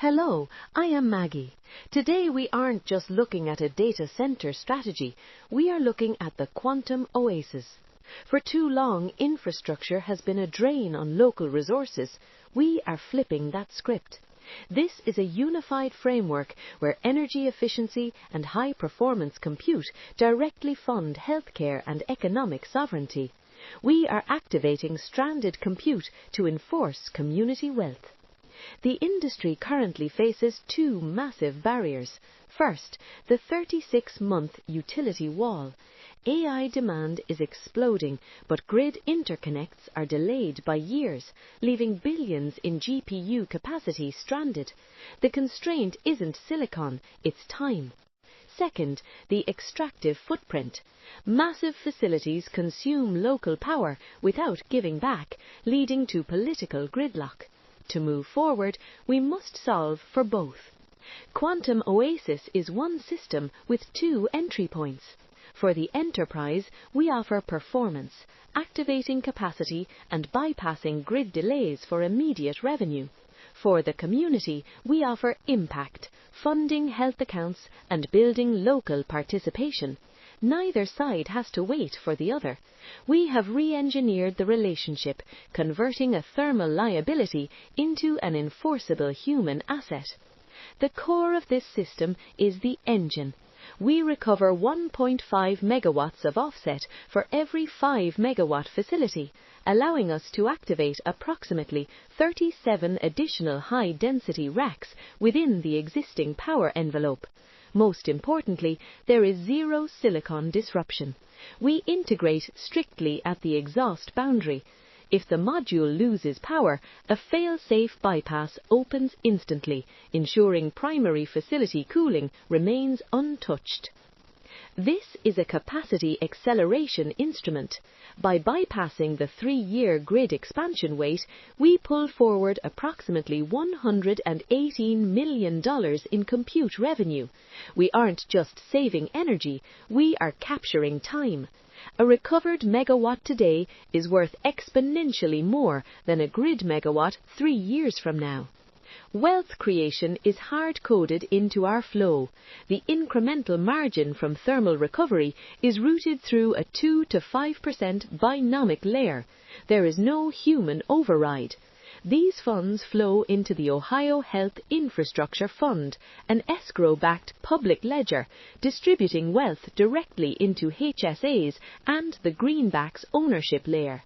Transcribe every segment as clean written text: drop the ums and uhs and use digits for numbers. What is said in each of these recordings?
Hello, I am Maggie. Today we aren't just looking at a data center strategy, we are looking at the Quantum Oasis. For too long, infrastructure has been a drain on local resources. We are flipping that script. This is a unified framework where energy efficiency and high-performance compute directly fund healthcare and economic sovereignty. We are activating stranded compute to enforce community wealth. The industry currently faces two massive barriers. First, the 36-month utility wall. AI demand is exploding, but grid interconnects are delayed by years, leaving billions in GPU capacity stranded. The constraint isn't silicon, it's time. Second, the extractive footprint. Massive facilities consume local power without giving back, leading to political gridlock. To move forward, we must solve for both. Quantum Oasis is one system with two entry points. For the enterprise, we offer performance, activating capacity and bypassing grid delays for immediate revenue. For the community, we offer impact, funding health accounts and building local participation. Neither side has to wait for the other. We have re-engineered the relationship, converting a thermal liability into an enforceable human asset. The core of this system is the engine. We recover 1.5 megawatts of offset for every 5 megawatt facility, allowing us to activate approximately 37 additional high-density racks within the existing power envelope. Most importantly, there is zero silicon disruption. We integrate strictly at the exhaust boundary. If the module loses power, a fail-safe bypass opens instantly, ensuring primary facility cooling remains untouched. This is a capacity acceleration instrument. By bypassing the 3-year grid expansion wait, we pull forward approximately $118 million in compute revenue. We aren't just saving energy, we are capturing time. A recovered megawatt today is worth exponentially more than a grid megawatt 3 years from now. Wealth creation is hard-coded into our flow. The incremental margin from thermal recovery is routed through a 2 to 5% binomic layer. There is no human override. These funds flow into the Ohio Health Infrastructure Fund, an escrow-backed public ledger, distributing wealth directly into HSAs and the greenbacks ownership layer.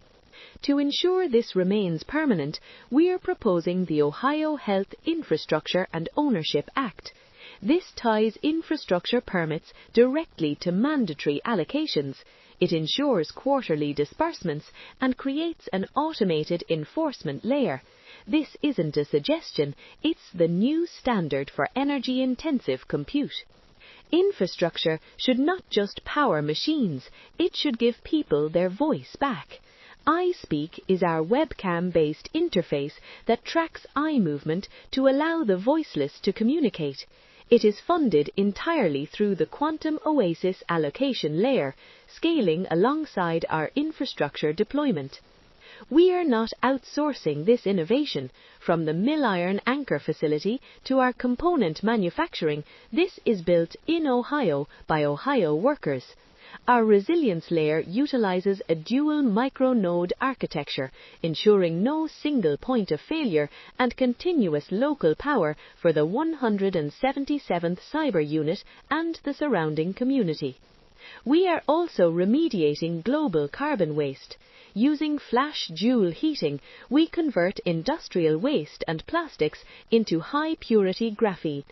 To ensure this remains permanent, we are proposing the Ohio Health Infrastructure and Ownership Act. This ties infrastructure permits directly to mandatory allocations. It ensures quarterly disbursements and creates an automated enforcement layer. This isn't a suggestion, it's the new standard for energy-intensive compute. Infrastructure should not just power machines, it should give people their voice back. iSpeak is our webcam-based interface that tracks eye movement to allow the voiceless to communicate. It is funded entirely through the Quantum Oasis allocation layer, scaling alongside our infrastructure deployment. We are not outsourcing this innovation. From the mill iron anchor facility to our component manufacturing, this is built in Ohio by Ohio workers. Our resilience layer utilizes a dual micro-node architecture, ensuring no single point of failure and continuous local power for the 177th Cyber Unit and the surrounding community. We are also remediating global carbon waste. Using flash joule heating, we convert industrial waste and plastics into high-purity graphene.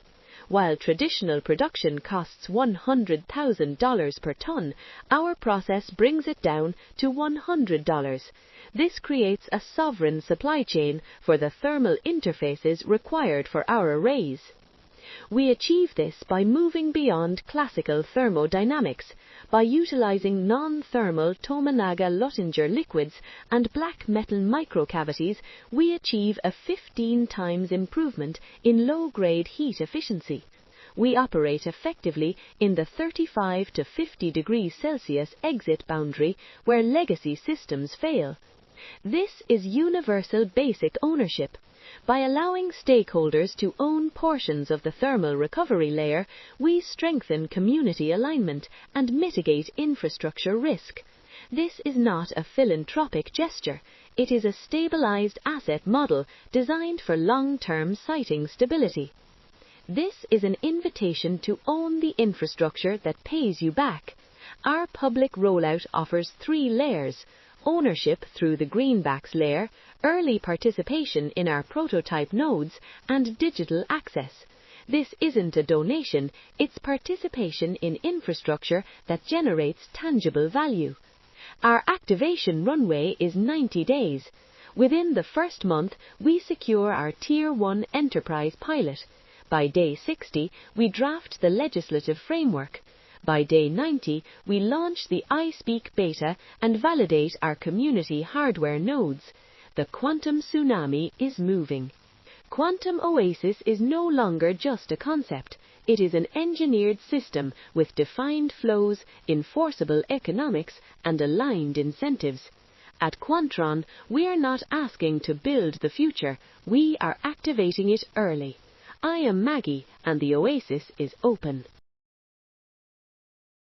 While traditional production costs $100,000 per ton, our process brings it down to $100. This creates a sovereign supply chain for the thermal interfaces required for our arrays. We achieve this by moving beyond classical thermodynamics, by utilizing non-thermal Tominaga-Luttinger liquids and black metal microcavities. We achieve a 15 times improvement in low-grade heat efficiency. We operate effectively in the 35 to 50 degrees Celsius exit boundary where legacy systems fail. This is universal basic ownership. By allowing stakeholders to own portions of the thermal recovery layer, we strengthen community alignment and mitigate infrastructure risk. This is not a philanthropic gesture. It is a stabilized asset model designed for long-term siting stability. This is an invitation to own the infrastructure that pays you back. Our public rollout offers 3 layers: ownership through the greenbacks layer, early participation in our prototype nodes, and digital access. This isn't a donation, it's participation in infrastructure that generates tangible value. Our activation runway is 90 days. Within the first month, we secure our Tier 1 enterprise pilot. By day 60, we draft the legislative framework. By day 90, we launch the iSpeak beta and validate our community hardware nodes. The quantum tsunami is moving. Quantum Oasis is no longer just a concept. It is an engineered system with defined flows, enforceable economics, and aligned incentives. At Quantron, we are not asking to build the future. We are activating it early. I am Maggie, and the Oasis is open.